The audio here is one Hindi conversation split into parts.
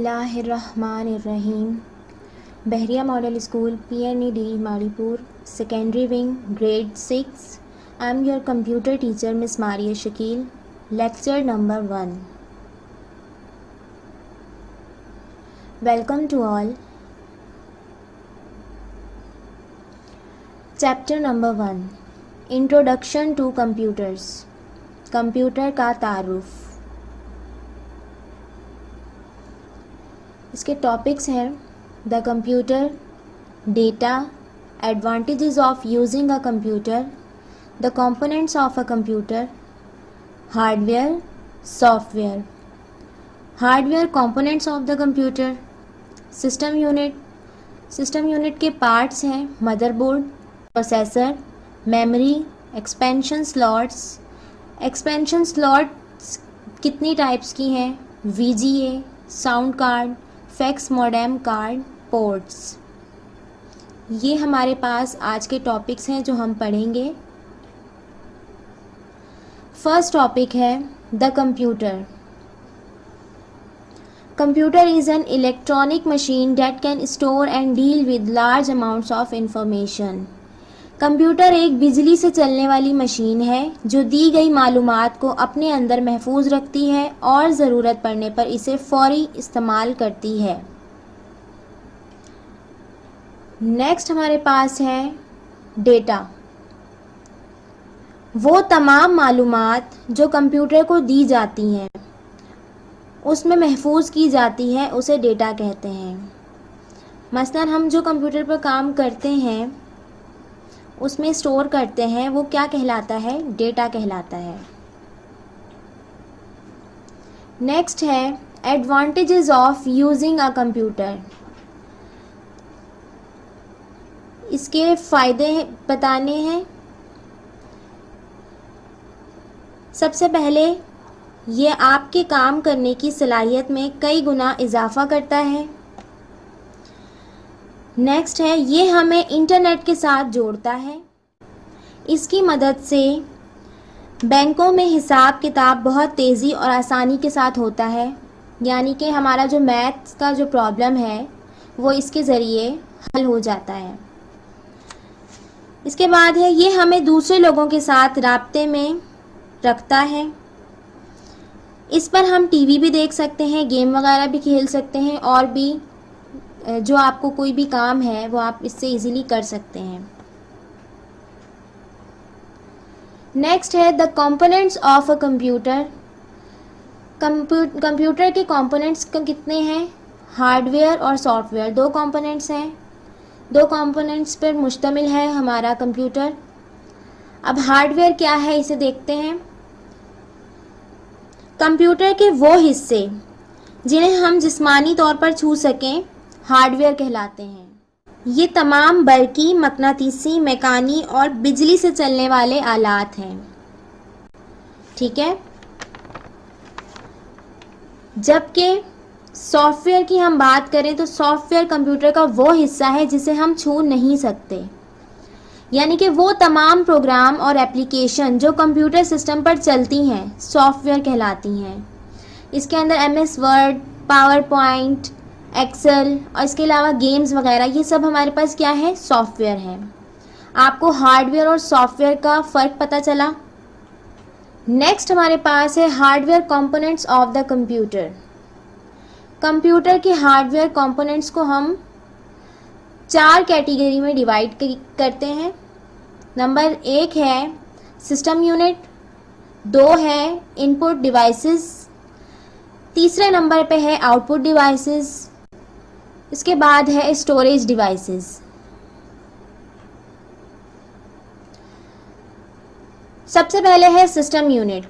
बिस्मिल्लाहिर्रहमानिर्रहीम। Bahria model school PNED Maripur secondary wing grade 6। I am your computer teacher Miss Maria Shakeel. Lecture number 1। Welcome to all. Chapter number 1, introduction to computers. Computer का तारुफ। इसके टॉपिक्स हैं the computer, data, advantages of using a computer, the components of a computer, hardware, software. Hardware components of the computer, system unit. System unit के पार्ट्स हैं motherboard, processor, memory, expansion slots. Expansion slots कितनी टाइप्स की हैं? VGA, sound card, fax modem card, ports. ये हमारे पास आज के टॉपिक्स हैं जो हम पढ़ेंगे। फर्स्ट टॉपिक है the computer. Computer is an electronic machine that can store and deal with large amounts of information. Computer एक बिजली से चलने वाली मशीन है जो दी गई मालूमात को अपने अंदर महफूज रखती है और ज़रूरत पड़ने पर इसे फौरी इस्तेमाल करती है। नेक्स्ट हमारे पास है डेटा। वो तमाम मालूमात जो कंप्यूटर को दी जाती हैं, उसमें महफूज की जाती है, उसे डेटा कहते हैं। मसलन हम जो कंप्यूटर पर काम करते हैं उसमें स्टोर करते हैं, वो क्या कहलाता है? डेटा कहलाता है। नेक्स्ट है advantages of using a computer. इसके फ़ायदे बताने हैं। सबसे पहले ये आपके काम करने की सलाहियत में कई गुना इजाफा करता है। नेक्स्ट है ये हमें इंटरनेट के साथ जोड़ता है। इसकी मदद से बैंकों में हिसाब किताब बहुत तेज़ी और आसानी के साथ होता है, यानी कि हमारा जो मैथ्स का जो प्रॉब्लम है वो इसके ज़रिए हल हो जाता है। इसके बाद है ये हमें दूसरे लोगों के साथ राब्ते में रखता है। इस पर हम टीवी भी देख सकते हैं, गेम वगैरह भी खेल सकते हैं, और भी जो आपको कोई भी काम है वो आप इससे इजीली कर सकते हैं। नेक्स्ट है the components of a computer. Computer के कंपोनेंट्स कितने हैं? हार्डवेयर और सॉफ्टवेयर, दो कंपोनेंट्स हैं। दो कंपोनेंट्स पर मुश्तमिल है हमारा कंप्यूटर। अब हार्डवेयर क्या है इसे देखते हैं। कंप्यूटर के वो हिस्से जिन्हें हम जिस्मानी तौर पर छू सकें हार्डवेयर कहलाते हैं। ये तमाम बरकी, मकनातीसी, मैकानी और बिजली से चलने वाले आलात हैं। ठीक है। जबकि सॉफ्टवेयर की हम बात करें तो सॉफ्टवेयर कंप्यूटर का वो हिस्सा है जिसे हम छू नहीं सकते, यानी कि वो तमाम प्रोग्राम और एप्लीकेशन जो कंप्यूटर सिस्टम पर चलती हैं सॉफ्टवेयर कहलाती हैं। इसके अंदर MS Word, PowerPoint, Excel और इसके अलावा गेम्स वगैरह, ये सब हमारे पास क्या है? सॉफ्टवेयर है। आपको हार्डवेयर और सॉफ्टवेयर का फ़र्क पता चला। नेक्स्ट हमारे पास है hardware components of the computer. Computer के हार्डवेयर कंपोनेंट्स को हम 4 कैटेगरी में डिवाइड करते हैं। नंबर 1 है सिस्टम यूनिट, 2 है इनपुट डिवाइसेस, तीसरे नंबर पे है आउटपुट डिवाइसेस, इसके बाद है स्टोरेज डिवाइसेस। सबसे पहले है सिस्टम यूनिट।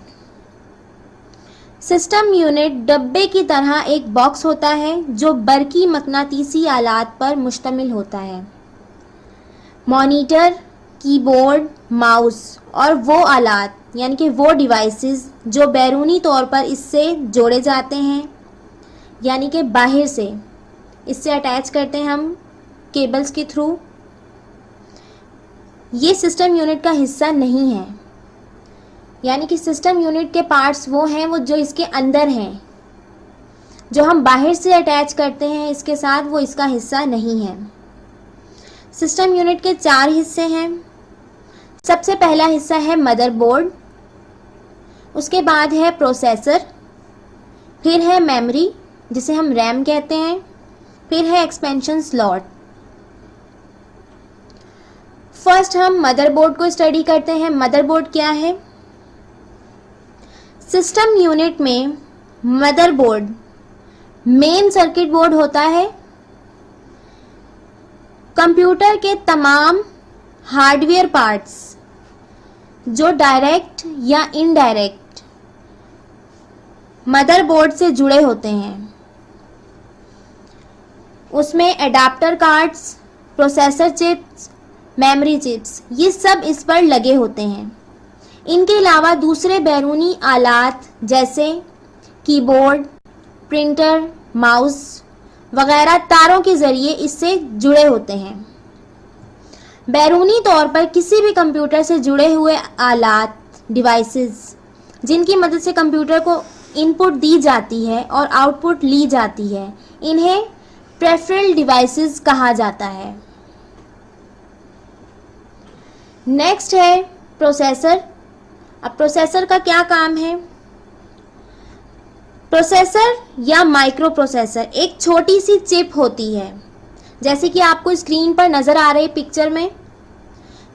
सिस्टम यूनिट डब्बे की तरह एक बॉक्स होता है जो बरकी मकनातीसी आलात पर मुश्तमिल होता है। मॉनिटर, कीबोर्ड, माउस और वो आलात यानी कि वो डिवाइसेस जो बैरूनी तौर पर इससे जोड़े जाते हैं, यानी कि बाहर से इससे अटैच करते हैं हम केबल्स के थ्रू, ये सिस्टम यूनिट का हिस्सा नहीं है। यानी कि सिस्टम यूनिट के पार्ट्स वो हैं वो जो इसके अंदर हैं, जो हम बाहर से अटैच करते हैं इसके साथ, वो इसका हिस्सा नहीं है। सिस्टम यूनिट के 4 हिस्से हैं। सबसे पहला हिस्सा है मदरबोर्ड, उसके बाद है प्रोसेसर, फिर है मेमोरी जिसे हम रैम कहते हैं, फिर है एक्सपेंशन स्लॉट। फर्स्ट हम मदरबोर्ड को स्टडी करते हैं। मदरबोर्ड क्या है? सिस्टम यूनिट में मदरबोर्ड मेन सर्किट बोर्ड होता है। कंप्यूटर के तमाम हार्डवेयर पार्ट्स जो डायरेक्ट या इनडायरेक्ट मदरबोर्ड से जुड़े होते हैं, उसमें adapter cards, processor chips, memory chips, ये सब इस पर लगे होते हैं। इनके अलावा दूसरे बैरूनी आलात जैसे कीबोर्ड, प्रिंटर, माउस वगैरह तारों के जरिए इससे जुड़े होते हैं। बैरूनी तौर पर किसी भी कंप्यूटर से जुड़े हुए आलात, डिवाइसेस जिनकी मदद से कंप्यूटर को इनपुट दी जाती है और आउटपुट ली जाती है, इन्हें पेरिफेरल डिवाइसेस कहा जाता है। नेक्स्ट है प्रोसेसर। अब प्रोसेसर का क्या काम है? प्रोसेसर या माइक्रो प्रोसेसर एक छोटी सी चिप होती है, जैसे कि आपको स्क्रीन पर नजर आ रही पिक्चर में,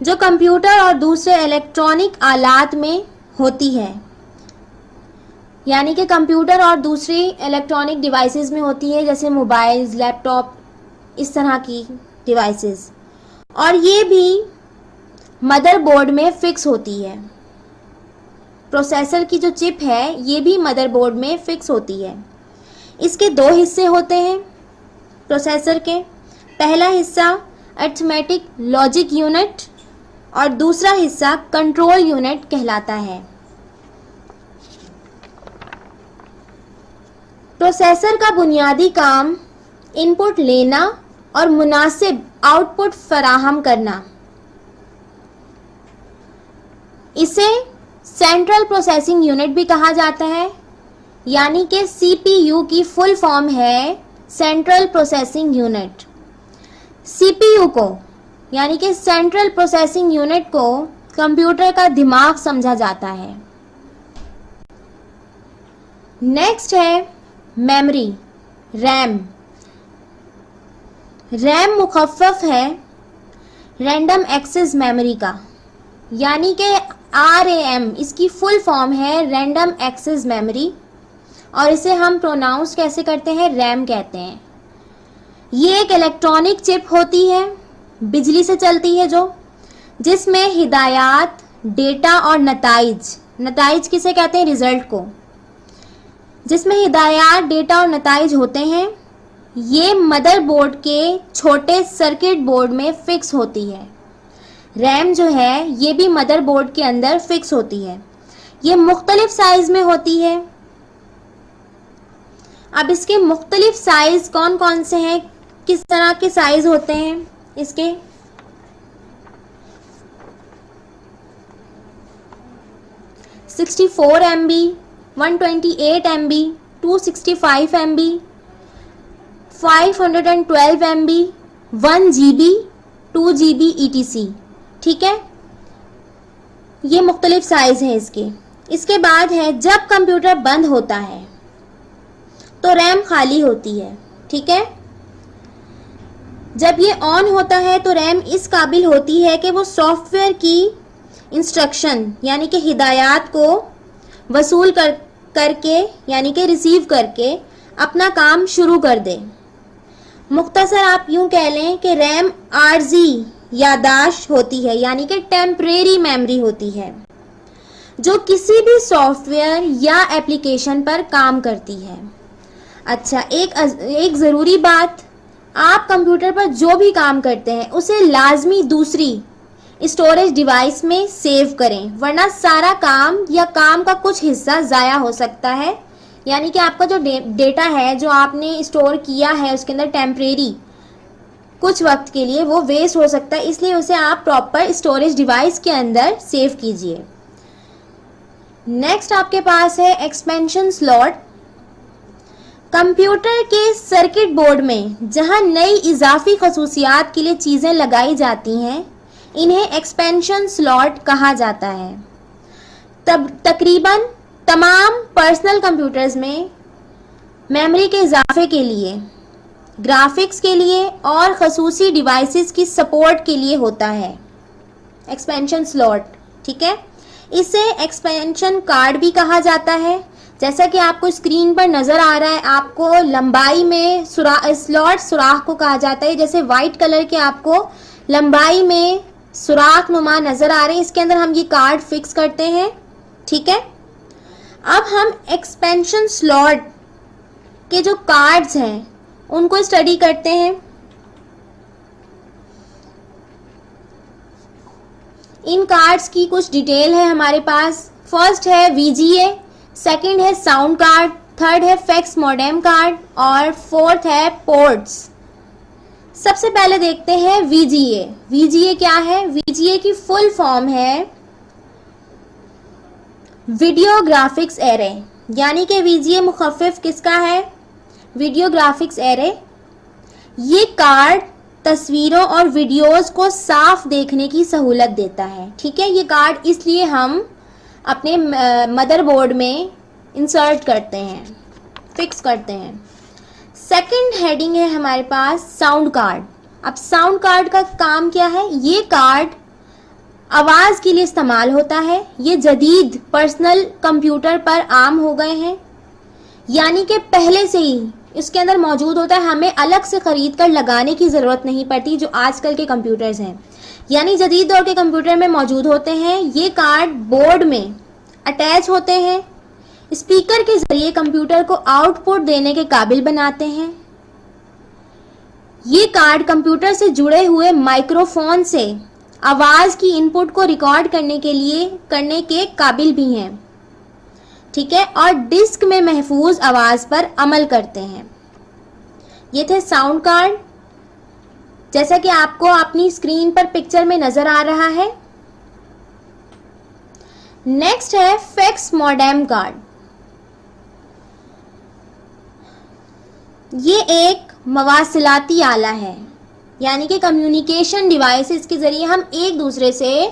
जो कंप्यूटर और दूसरे इलेक्ट्रॉनिक आलात में होती है, यानी कि कंप्यूटर और दूसरी इलेक्ट्रॉनिक डिवाइसेस में होती है, जैसे मोबाइल्स, लैपटॉप, इस तरह की डिवाइसेस। और ये भी मदरबोर्ड में फिक्स होती है। प्रोसेसर की जो चिप है ये भी मदरबोर्ड में फिक्स होती है। इसके 2 हिस्से होते हैं प्रोसेसर के। पहला हिस्सा अरिथमेटिक लॉजिक यूनिट और दूसरा हिस्सा कंट्रोल यूनिट कहलाता है। प्रोसेसर का बुनियादी काम इनपुट लेना और मुनासिब आउटपुट फराहम करना। इसे सेंट्रल प्रोसेसिंग यूनिट भी कहा जाता है, यानी कि सीपीयू की फुल फॉर्म है सेंट्रल प्रोसेसिंग यूनिट। सीपीयू को यानी कि सेंट्रल प्रोसेसिंग यूनिट को कंप्यूटर का दिमाग समझा जाता है। नेक्स्ट है मेमोरी, रैम। रैम मुखफ़्फ़फ़ है रैंडम एक्सेस मेमोरी का, यानी कि RAM, इसकी फुल फॉर्म है रैंडम एक्सेस मेमोरी, और इसे हम प्रोनाउंस कैसे करते हैं? रैम कहते हैं। ये एक इलेक्ट्रॉनिक चिप होती है, बिजली से चलती है, जिसमें हिदायत, डेटा और नताइज किसे कहते हैं? रिजल्ट को। जिसमें हिदायत, डेटा और नताइज होते हैं, ये मदरबोर्ड के छोटे सर्किट बोर्ड में फिक्स होती है। रैम जो है ये भी मदरबोर्ड के अंदर फिक्स होती है। ये मुख्तलिफ साइज में होती है। अब इसके मुख्तलिफ साइज कौन कौन से हैं, किस तरह के साइज होते हैं इसके? (64 MB, 128 MB, 265 MB, 512 MB, 1 GB, 2 GB ETC। ठीक है, ये मुख्तलिफ साइज है इसके। इसके बाद है जब कंप्यूटर बंद होता है तो रैम खाली होती है। ठीक है, जब ये ऑन होता है तो रैम इस काबिल होती है कि वो सॉफ्टवेयर की इंस्ट्रक्शन यानी कि हिदायत को वसूल करके यानी कि रिसीव करके अपना काम शुरू कर दे। मुख्तसर आप यूं कह लें कि रैम आर्जी यादाश्त होती है, यानी कि टेम्परेरी मेमोरी होती है, जो किसी भी सॉफ्टवेयर या एप्लीकेशन पर काम करती है। अच्छा, एक ज़रूरी बात, आप कंप्यूटर पर जो भी काम करते हैं उसे लाजमी दूसरी स्टोरेज डिवाइस में सेव करें, वरना सारा काम या काम का कुछ हिस्सा ज़ाया हो सकता है। यानी कि आपका जो डेटा है जो आपने स्टोर किया है उसके अंदर टेम्परेरी कुछ वक्त के लिए वो वेस्ट हो सकता है, इसलिए उसे आप प्रॉपर स्टोरेज डिवाइस के अंदर सेव कीजिए। नेक्स्ट आपके पास है एक्सपेंशन स्लॉट। कंप्यूटर के सर्किट बोर्ड में जहां नई इजाफी खसूसियात के लिए चीज़ें लगाई जाती हैं, इन्हें एक्सपेंशन स्लॉट कहा जाता है। तब तकरीबन तमाम पर्सनल कंप्यूटर्स में मेमोरी के इजाफे के लिए, ग्राफिक्स के लिए और खसूसी डिवाइसेस की सपोर्ट के लिए होता है एक्सपेंशन स्लॉट। ठीक है, इसे एक्सपेंशन कार्ड भी कहा जाता है। जैसा कि आपको स्क्रीन पर नज़र आ रहा है, आपको लंबाई में स्लॉट सुराख को कहा जाता है। जैसे वाइट कलर के आपको लंबाई में सुराख नुमा नज़र आ रहे हैं, इसके अंदर हम ये कार्ड फिक्स करते हैं। ठीक है, अब हम एक्सपेंशन स्लॉट के जो कार्ड्स हैं उनको स्टडी करते हैं। इन कार्ड्स की कुछ डिटेल है हमारे पास। फर्स्ट है VGA, सेकंड है साउंड कार्ड, थर्ड है फैक्स मॉडेम कार्ड और फोर्थ है पोर्ट्स। सबसे पहले देखते हैं VGA। VGA क्या है? VGA की फुल फॉर्म है वीडियो ग्राफिक्स एरे, यानी कि VGA मुखफ़िफ किसका है? Video graphics array. ये कार्ड तस्वीरों और वीडियोस को साफ देखने की सहूलत देता है। ठीक है, ये कार्ड इसलिए हम अपने मदरबोर्ड में इंसर्ट करते हैं, फिक्स करते हैं। सेकंड हेडिंग है हमारे पास साउंड कार्ड। अब साउंड कार्ड का काम क्या है? ये कार्ड आवाज़ के लिए इस्तेमाल होता है। ये जदीद पर्सनल कंप्यूटर पर आम हो गए हैं, यानी कि पहले से ही इसके अंदर मौजूद होता है, हमें अलग से ख़रीद कर लगाने की ज़रूरत नहीं पड़ती जो आजकल के कंप्यूटर्स हैं। यानी जदीद दौर के कंप्यूटर में मौजूद होते हैं। ये कार्ड बोर्ड में अटैच होते हैं, स्पीकर के ज़रिए कंप्यूटर को आउटपुट देने के काबिल बनाते हैं। ये कार्ड कंप्यूटर से जुड़े हुए माइक्रोफोन से आवाज़ की इनपुट को रिकॉर्ड करने के काबिल भी हैं। ठीक है, और डिस्क में महफूज आवाज़ पर अमल करते हैं। ये थे साउंड कार्ड, जैसा कि आपको अपनी स्क्रीन पर पिक्चर में नज़र आ रहा है। नेक्स्ट है फैक्स मॉडेम कार्ड। ये एक मवासिलाती आला है, यानी कि कम्युनिकेशन डिवाइस, इसके ज़रिए हम एक दूसरे से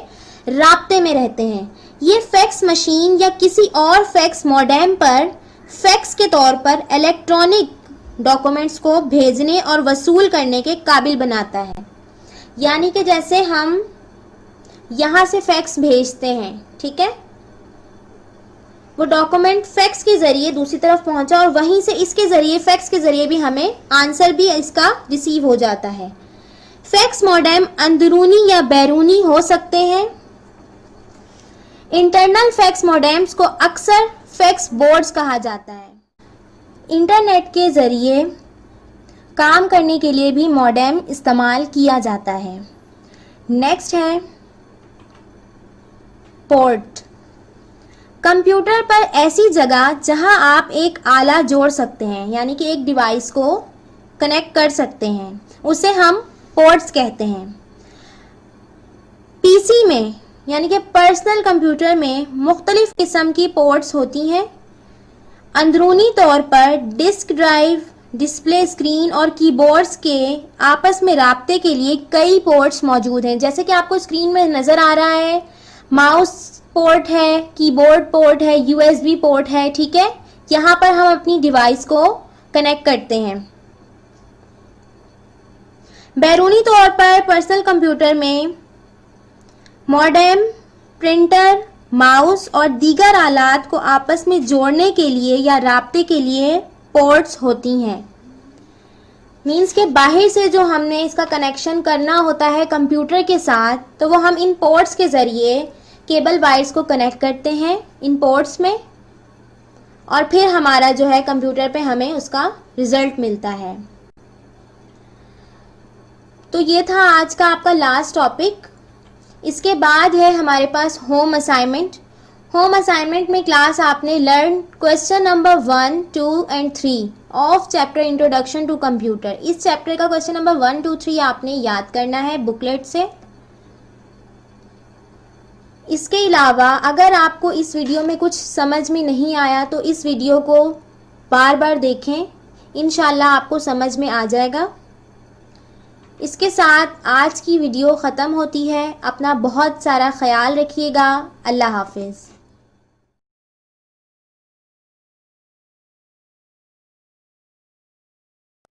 राब्ते में रहते हैं। ये फैक्स मशीन या किसी और फैक्स मॉडेम पर फैक्स के तौर पर इलेक्ट्रॉनिक डॉक्यूमेंट्स को भेजने और वसूल करने के काबिल बनाता है। यानी कि जैसे हम यहाँ से फैक्स भेजते हैं, ठीक है, वो डॉक्यूमेंट फैक्स के ज़रिए दूसरी तरफ पहुँचा और वहीं से इसके ज़रिए फैक्स के ज़रिए भी हमें आंसर भी इसका रिसीव हो जाता है। फैक्स मॉडेम अंदरूनी या बैरूनी हो सकते हैं। इंटरनल फैक्स मॉडेम्स को अक्सर फैक्स बोर्ड्स कहा जाता है। इंटरनेट के ज़रिए काम करने के लिए भी मॉडेम इस्तेमाल किया जाता है। नेक्स्ट है पोर्ट। कंप्यूटर पर ऐसी जगह जहां आप एक आला जोड़ सकते हैं, यानी कि एक डिवाइस को कनेक्ट कर सकते हैं, उसे हम पोर्ट्स कहते हैं। पीसी में यानी कि पर्सनल कंप्यूटर में मुख्तलिफ किस्म की पोर्ट्स होती हैं। अंदरूनी तौर पर डिस्क ड्राइव, डिस्प्ले स्क्रीन और कीबोर्ड्स के आपस में राब्ते के लिए कई पोर्ट्स मौजूद हैं। जैसे कि आपको स्क्रीन में नज़र आ रहा है, माउस पोर्ट है, कीबोर्ड पोर्ट है, यूएसबी पोर्ट है। ठीक है, यहाँ पर हम अपनी डिवाइस को कनेक्ट करते हैं। बैरूनी तौर पर पर्सनल कंप्यूटर में मॉडेम, प्रिंटर, माउस और दीगर आलात को आपस में जोड़ने के लिए या राब्ते के लिए पोर्ट्स होती हैं। मीन्स के बाहर से जो हमने इसका कनेक्शन करना होता है कंप्यूटर के साथ, तो वो हम इन पोर्ट्स के ज़रिए केबल वायर्स को कनेक्ट करते हैं इन पोर्ट्स में, और फिर हमारा जो है कंप्यूटर पे हमें उसका रिजल्ट मिलता है। तो ये था आज का आपका लास्ट टॉपिक। इसके बाद है हमारे पास होम असाइनमेंट। होम असाइनमेंट में क्लास आपने learn question number 1, 2 and 3 of chapter introduction to computer. इस चैप्टर का क्वेश्चन नंबर 1, 2, 3 आपने याद करना है बुकलेट से। इसके अलावा अगर आपको इस वीडियो में कुछ समझ में नहीं आया तो इस वीडियो को बार बार देखें, इंशाल्लाह आपको समझ में आ जाएगा। इसके साथ आज की वीडियो ख़त्म होती है। अपना बहुत सारा ख्याल रखिएगा। अल्लाह हाफिज़।